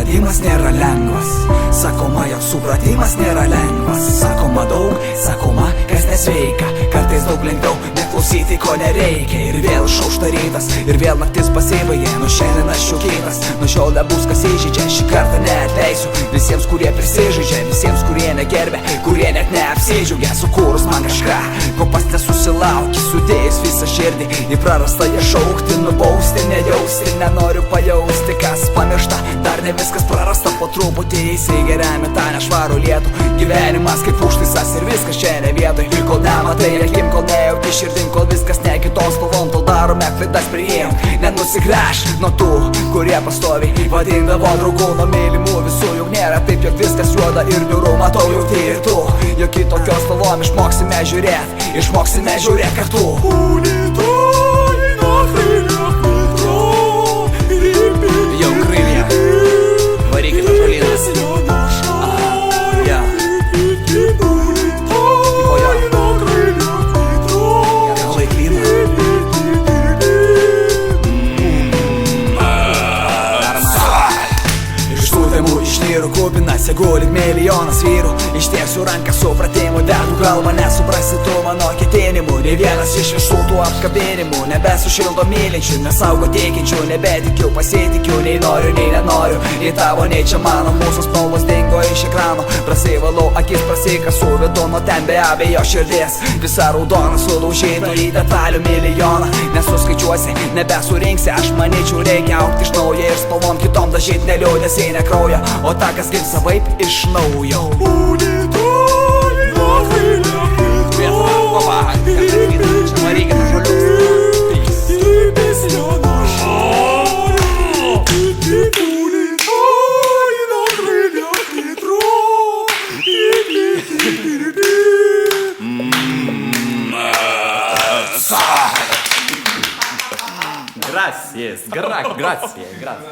supratimas nėra lengvas. Sakoma, jog supratimas nėra lengvas. Sakoma daug, sakoma, kas nesveika. Kartais daug lengviau neklausyti, ko nereikia. Ir vėl išaušta rytas, ir vėl naktis pasibaigė. Nuo šiandien aš jau kitas, nuo šiol nebus kas įžeidžia. Šį kartą neatleisiu visiems, kurie prisižaidžia, visiems, kurie negerbė, kurie net neapsidžiaugia. Sukūrus man kažką, ko pats nesusilauki, sudėjus visą širdį į prarastąją šaukti, nubausti, nejausti. Nenoriu pajausti, kas pamiršta, dar ne viskas prarasta. Po truputį įsigeriam į tą nešvarų lietų. Gyvenimas kaip užtaisas ir viskas čia ne vietoj. Kol nematai akim, kol nejauti širdim, kol viskas ne kitos spalvom, tol darome klaidas priėjom. Nenusigręš nuo tų, kurie pastoviai vadindavo draugų. Nuo mylimų visų juk nėra taip, jog viskas juoda ir niūru. Matau jauti ir tu, jog kitokios spalvom išmoksime žiūrėt, išmoksime žiūrėt kartu. Jau krылья, varykit ąžuolynas. Kupinasi gulit milijonas vyrų. Ištiesiu ranką supratimu, dedu galvą, nesuprasi tu mano ketinimų. Ne vienas iš visų tų apkabinimų nebesušildo mylinčių, nesaugo tikinčių. Nebetikiu, pasitikiu, nei noriu, nei nenoriu. Į tavo, nei čia mano, mūsų spalvos dingo iš ekrano. Prasivalau akis, prasikasiu vidu, nuo ten be abejo širdis. Visa raudona sulaužyta į detalių milijoną. Nesuskaičiuosi, nebesurinksi, aš manyčiau reikia aukti iš naujo. Ir spalvom kitom dažyt neliūdėsi, ne kraujo, o tą kas kaip savaip iš naujo. Gracias, gracias.